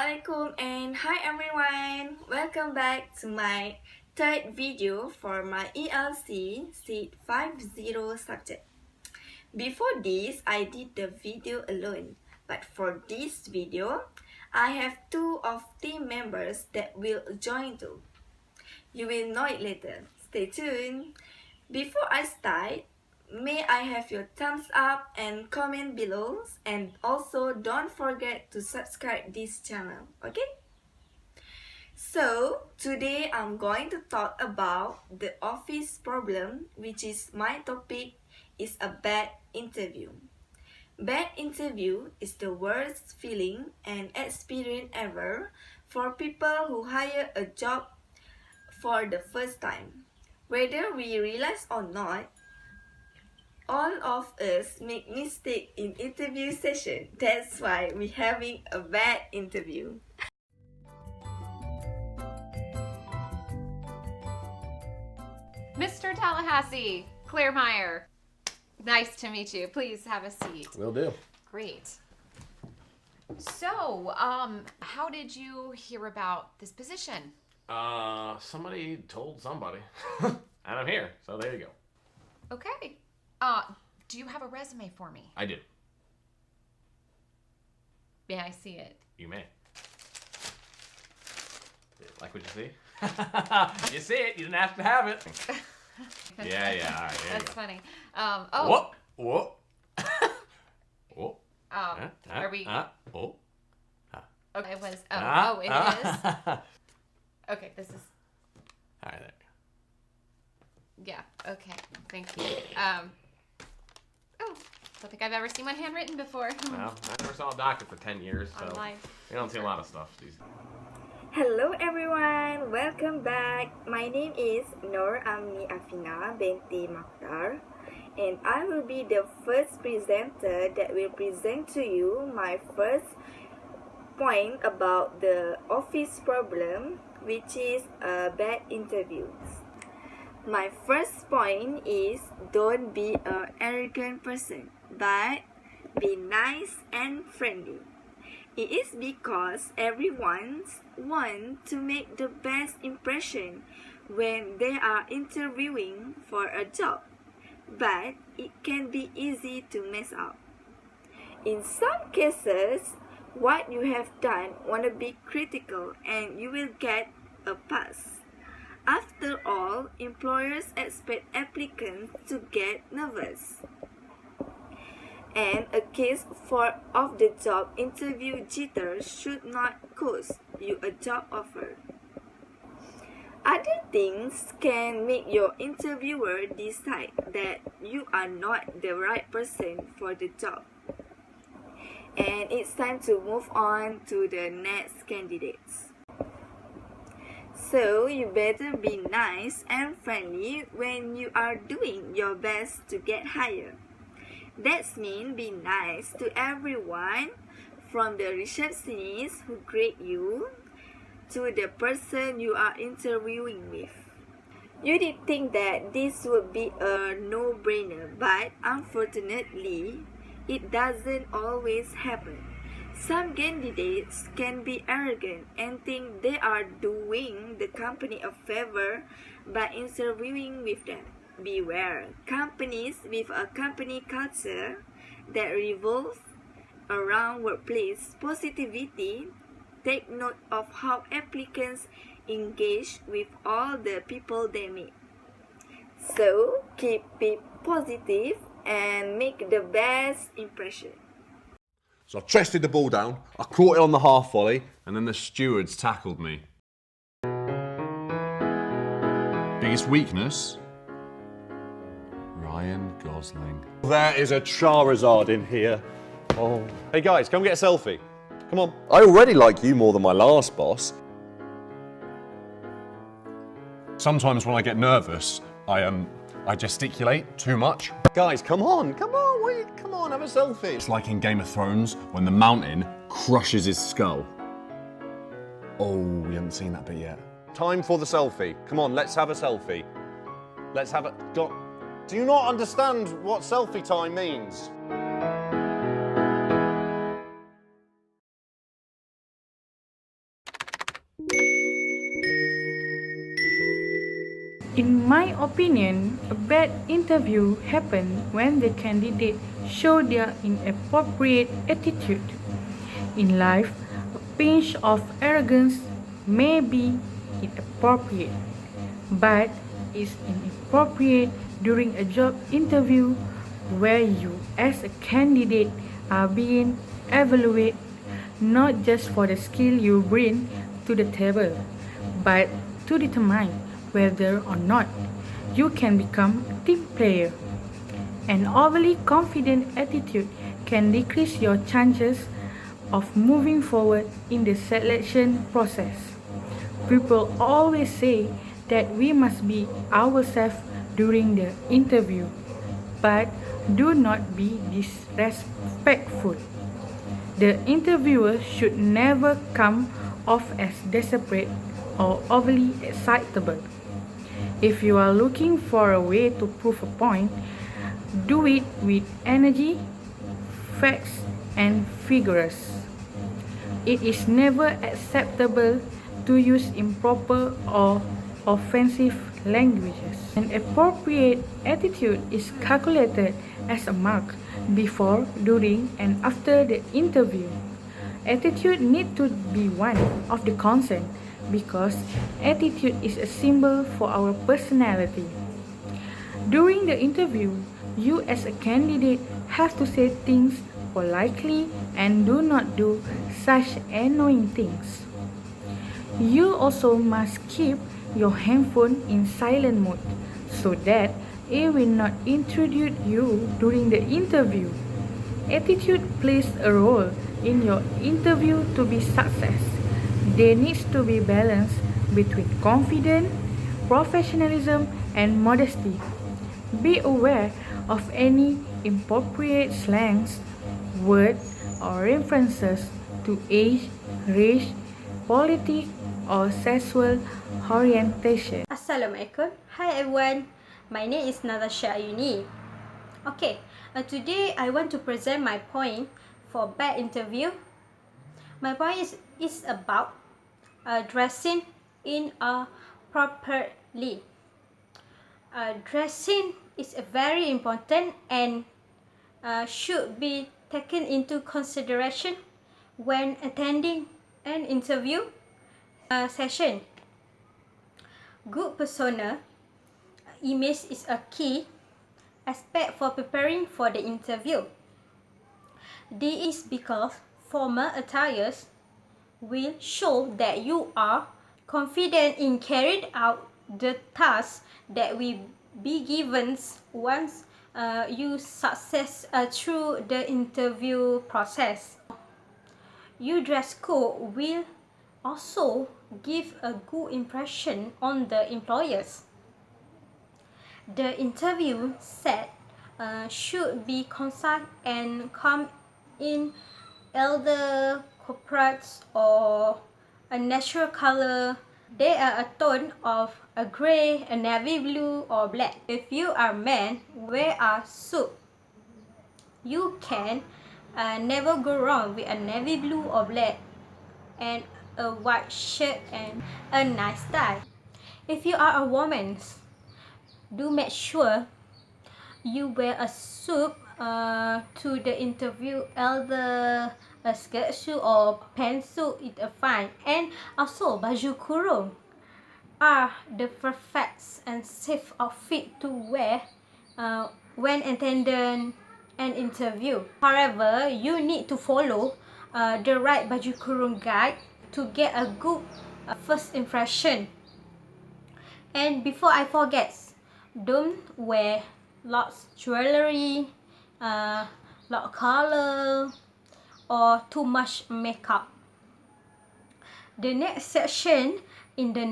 Assalamualaikum and hi everyone! Welcome back to my third video for my ELC Seat 50 subject. Before this, I did the video alone, but for this video, I have two of team members that will join too. You will know it later. Stay tuned! Before I start, may I have your thumbs up and comment below, and also don't forget to subscribe this channel, okay? So today I'm going to talk about the office problem, which is my topic is a bad interview. Bad interview is the worst feeling and experience ever for people who hire a job for the first time. Whether we realize or not, all of us make mistakes in interview session. That's why we're having a bad interview. Mr. Tallahassee, Claire Meyer, nice to meet you. Please have a seat. Will do. Great. So, how did you hear about this position? Somebody told somebody. And I'm here, so there you go. Okay. Do you have a resume for me? I do. May I see it? You may. Like what you see? You see it, you didn't have to have it. Yeah, all right, there That's you go. funny. Whoop, whoop. Whoop. Are we... Oh. Okay, it was... it is? Okay, this is... All right, there. Yeah, okay. Thank you. Don't think I've ever seen one handwritten before. Well, I never saw a doctor for 10 years, so Online. you don't see a lot of stuff these days. Hello everyone, welcome back. My name is AMNI AFINA BINTI MAKHTAR, and I will be the first presenter that will present to you my first point about the office problem, which is bad interviews. My first point is don't be an arrogant person, but be nice and friendly. It is because everyone wants to make the best impression when they are interviewing for a job, but it can be easy to mess up. In some cases, what you have done wanna be critical and you will get a pass. After all, employers expect applicants to get nervous. And a case of the job interview jitters should not cost you a job offer. Other things can make your interviewer decide that you are not the right person for the job. And it's time to move on to the next candidates. So you better be nice and friendly when you are doing your best to get hired. That means be nice to everyone, from the receptionist who greet you to the person you are interviewing with. You did think that this would be a no-brainer, but unfortunately, it doesn't always happen. Some candidates can be arrogant and think they are doing the company a favor by interviewing with them. Beware, companies with a company culture that revolves around workplace positivity take note of how applicants engage with all the people they meet. So, keep it positive and make the best impression. So I chested the ball down, I caught it on the half volley, and then the stewards tackled me. Biggest weakness? Ryan Gosling. There is a Charizard in here. Oh. Hey guys, come get a selfie. Come on. I already like you more than my last boss. Sometimes when I get nervous, I gesticulate too much. Guys, come on, come on, have a selfie. It's like in Game of Thrones when the mountain crushes his skull. Oh, we haven't seen that bit yet. Time for the selfie. Come on, let's have a selfie. Let's have a... Do you not understand what selfie time means? In my opinion, a bad interview happens when the candidate show their inappropriate attitude. In life, a pinch of arrogance may be inappropriate, but is inappropriate during a job interview where you as a candidate are being evaluated not just for the skill you bring to the table, but to determine whether or not you can become a team player. An overly confident attitude can decrease your chances of moving forward in the selection process. People always say that we must be ourselves during the interview, but do not be disrespectful. The interviewer should never come off as desperate or overly excitable. If you are looking for a way to prove a point, do it with energy, facts, and figures. It is never acceptable to use improper or offensive languages. An appropriate attitude is calculated as a mark before, during, and after the interview. Attitude needs to be one of the concern because attitude is a symbol for our personality. During the interview, you as a candidate have to say things politely and do not do such annoying things. You also must keep your handphone in silent mode so that it will not intrude you during the interview. Attitude plays a role in your interview to be success. There needs to be balance between confidence, professionalism, and modesty. Be aware of any inappropriate slangs, words, or references to age, race, politics, or sexual orientation. Assalamualaikum. Hi everyone. My name is NATASYA AYUNI. Okay, today I want to present my point for bad interview. My point is about dressing in properly. Dressing is very important and should be taken into consideration when attending an interview session. Good persona image is a key aspect for preparing for the interview. This is because formal attires will show that you are confident in carrying out the task that will be given once you success through the interview process. Your dress code will also give a good impression on the employers. The interview set should be concise and come in either corporates or a natural color. They are a tone of a gray, a navy blue, or black. If you are man, wear a suit. You can never go wrong with a navy blue or black and a white shirt and a nice tie. If you are a woman, do make sure you wear a suit to the interview, either a skirt suit or pantsuit is fine. And also baju kurung are the perfect and safe outfit to wear when attending an interview. However, you need to follow the right baju kurung guide to get a good first impression. And before I forget, don't wear lots jewelry, lot color, or too much makeup. The next section in the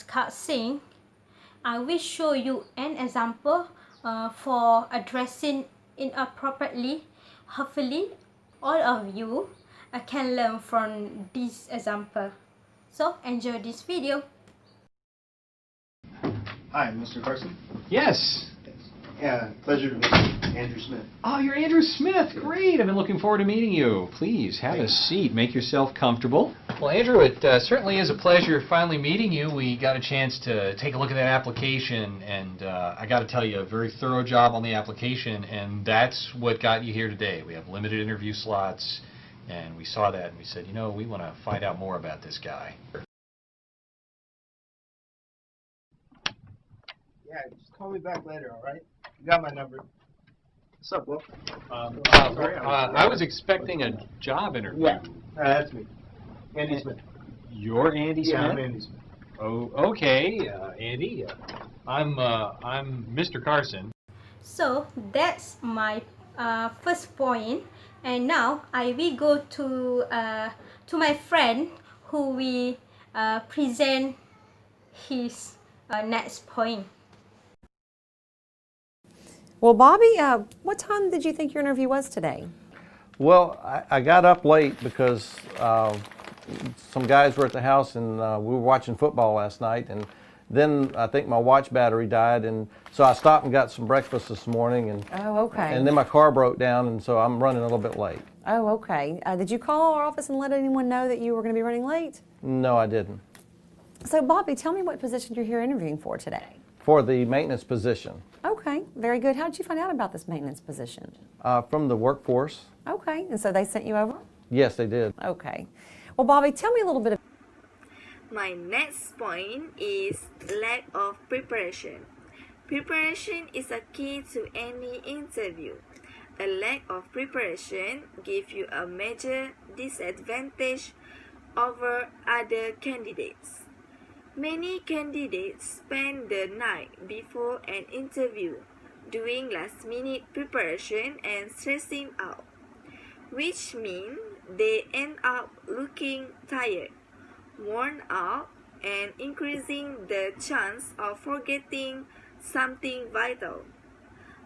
cutscene, I will show you an example for addressing inappropriately. Hopefully, all of you can learn from this example. So enjoy this video. Hi, Mr. Carson. Yes. Yeah, pleasure to meet you, Andrew Smith. Oh, you're Andrew Smith. Great. I've been looking forward to meeting you. Please have a seat. Make yourself comfortable. Well, Andrew, it certainly is a pleasure finally meeting you. We got a chance to take a look at that application, and I got to tell you, a very thorough job on the application, and that's what got you here today. We have limited interview slots, and we saw that, and we said, you know, we want to find out more about this guy. Yeah, just call me back later, all right? You got my number. What's up, Will? I was expecting a job interview. Yeah, that's me. Andy Smith. You're Andy Smith? Yeah, I'm Andy Smith. Oh, okay, Andy. I'm Mr. Carson. So that's my first point, and now I will go to my friend who will present his next point. Well, Bobby, what time did you think your interview was today? Well, I got up late because some guys were at the house and we were watching football last night, and then I think my watch battery died, and so I stopped and got some breakfast this morning, and okay. And then my car broke down, and so I'm running a little bit late. Oh, okay. Did you call our office and let anyone know that you were going to be running late? No, I didn't. So, Bobby, tell me what position you're here interviewing for today. For the maintenance position. Okay, very good. How did you find out about this maintenance position? From the workforce. Okay, and so they sent you over? Yes, they did. Okay. Well, Bobby, tell me a little bit of... My next point is lack of preparation. Preparation is a key to any interview. A lack of preparation gives you a major disadvantage over other candidates. Many candidates spend the night before an interview doing last-minute preparation and stressing out, which means they end up looking tired, worn out, and increasing the chance of forgetting something vital.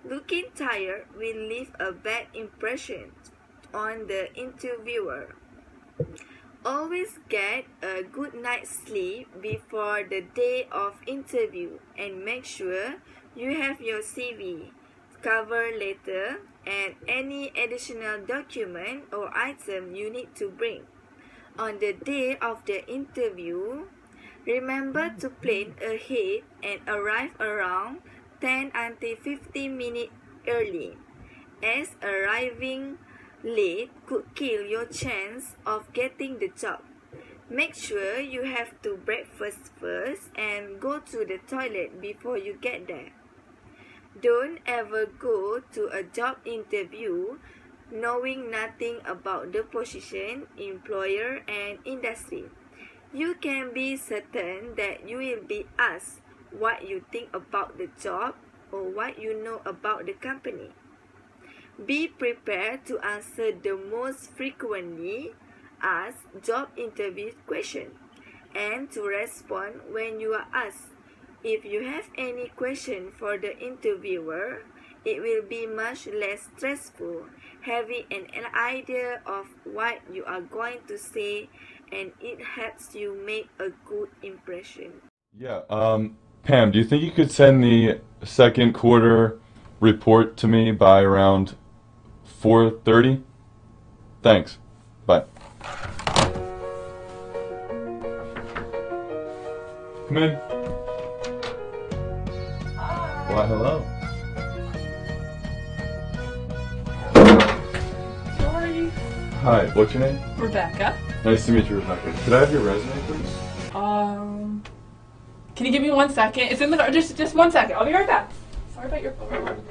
Looking tired will leave a bad impression on the interviewer. Always get a good night's sleep before the day of interview, and make sure you have your CV, cover letter, and any additional document or item you need to bring. On the day of the interview, remember to plan ahead and arrive around 10 until 15 minutes early, as arriving late could kill your chance of getting the job. Make sure you have to breakfast first and go to the toilet before you get there. Don't ever go to a job interview knowing nothing about the position, employer, and industry. You can be certain that you will be asked what you think about the job or what you know about the company. Be prepared to answer the most frequently asked job interview questions and to respond when you are asked. If you have any question for the interviewer, it will be much less stressful having an idea of what you are going to say, and it helps you make a good impression. Yeah, Pam, do you think you could send the second quarter report to me by around 4:30? Thanks. Bye. Come in. Why, hello. Sorry. Hi, what's your name? Rebecca. Nice to meet you, Rebecca. Could I have your resume, please? Can you give me 1 second? It's in the car. Just 1 second. I'll be right back. Sorry about your phone.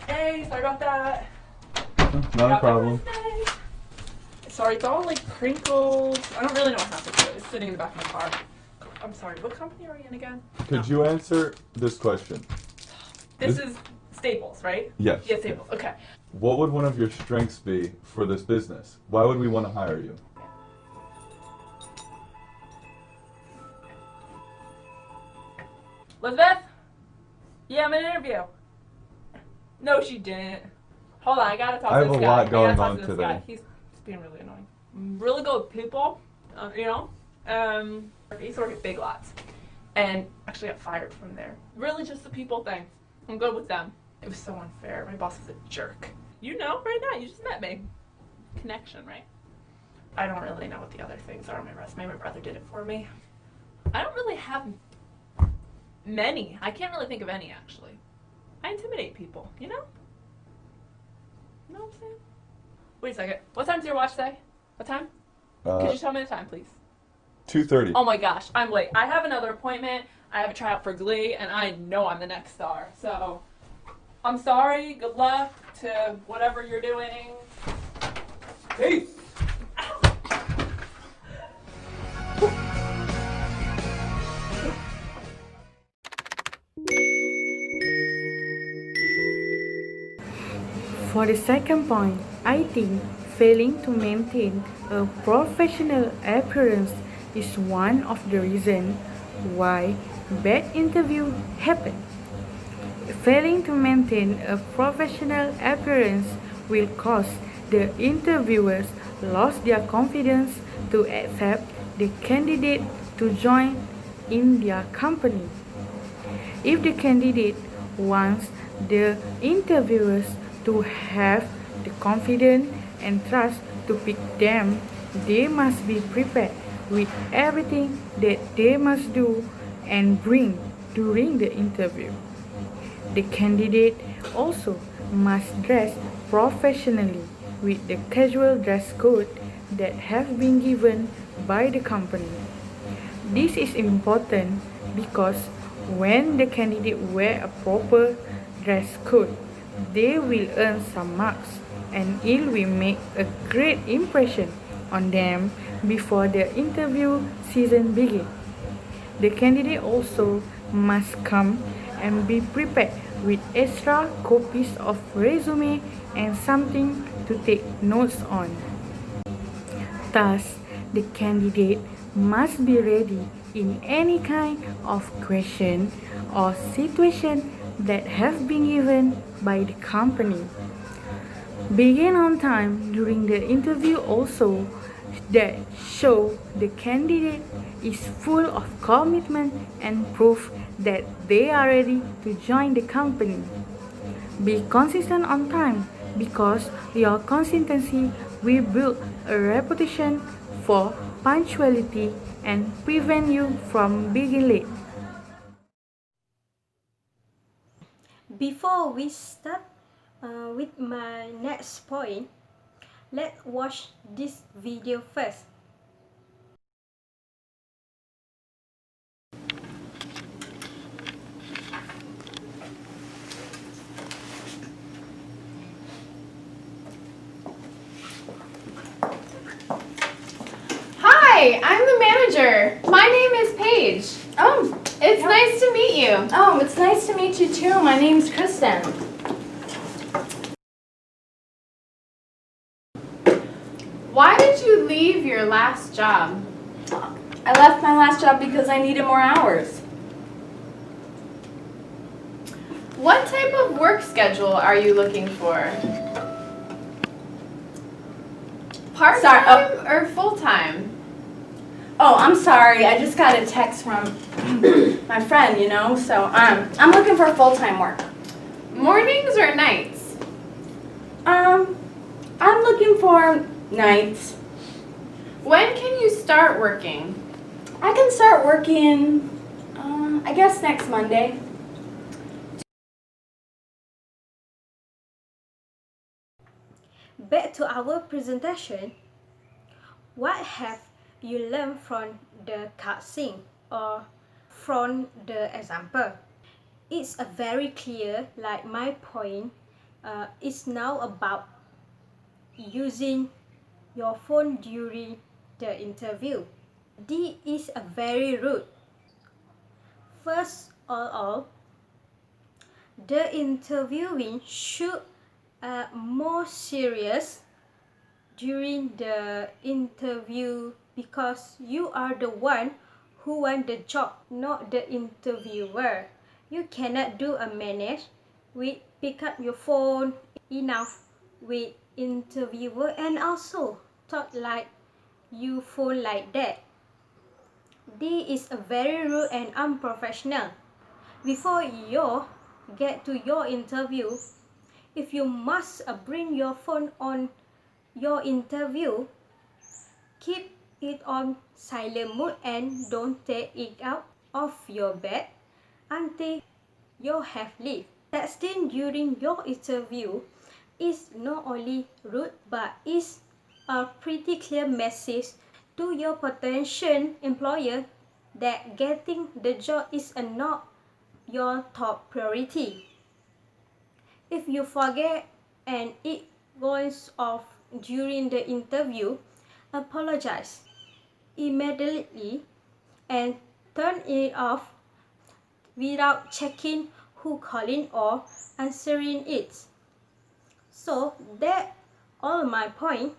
Hey, sorry about that. Not a problem. Sorry, it's all like crinkles. I don't really know what happened to it. It's sitting in the back of my car. I'm sorry. What company are you in again? Could you answer this question? This is Staples, right? Yes. Yeah, Staples. Okay. What would one of your strengths be for this business? Why would we want to hire you? Elizabeth? Yeah, I'm in an interview. No, she didn't. Hold on, I gotta talk to this guy. I have a lot going talk on to this today. guy. He's being really annoying. I'm really good with people, you know? I used to work at Big Lots. And actually got fired from there. Really just the people thing. I'm good with them. It was so unfair. My boss is a jerk. You know, right now, you just met me. connection, right? I don't really know what the other things are on my resume. My brother did it for me. I don't really have many. I can't really think of any, actually. I intimidate people, you know? You know what I'm saying? Wait a second. What time does your watch say? What time? Could you tell me the time, please? 2:30. Oh my gosh, I'm late. I have another appointment. I have a tryout for Glee, and I know I'm the next star. So, I'm sorry. Good luck to whatever you're doing. Peace! For the second point, I think failing to maintain a professional appearance is one of the reasons why bad interviews happen. Failing to maintain a professional appearance will cause the interviewers lose their confidence to accept the candidate to join in their company. If the candidate wants the interviewers to have the confidence and trust to pick them, they must be prepared with everything that they must do and bring during the interview. The candidate also must dress professionally with the casual dress code that have been given by the company. This is important because when the candidate wear a proper dress code, they will earn some marks and it will make a great impression on them before the interview season begins. The candidate also must come and be prepared with extra copies of resume and something to take notes on. Thus, the candidate must be ready in any kind of question or situation that have been given by the company. Begin on time during the interview also that show the candidate is full of commitment and proof that they are ready to join the company. Be consistent on time because your consistency will build a reputation for punctuality and prevent you from being late. Before we start with my next point, let's watch this video first. Hi, I'm the manager. My name is Paige. Oh, It's nice to meet you. oh, it's nice to meet you too. My name's Kristen. Why did you leave your last job? I left my last job because I needed more hours. What type of work schedule are you looking for? Part-time or full-time? Oh, I'm sorry. I just got a text from my friend, you know, so I'm looking for full-time work. Mornings or nights? I'm looking for nights. When can you start working? I can start working, I guess next Monday. Back to our presentation. What have you learned from the cutscene or from the example? It's a very clear, like my point, it's now about using your phone during the interview. This is a very rude. First of all, the interviewing should more serious during the interview because you are the one who want the job, not the interviewer. You cannot do a manage with pick up your phone enough with interviewer and also talk like you phone like that. This is a very rude and unprofessional. Before you get to your interview, if you must bring your phone on your interview, keep it on silent mode and don't take it out of your bed until you have leave. Texting during your interview is not only rude but is a pretty clear message to your potential employer that getting the job is not your top priority. If you forget and it goes off during the interview, apologize immediately and turn it off without checking who calling or answering it. So that all my point.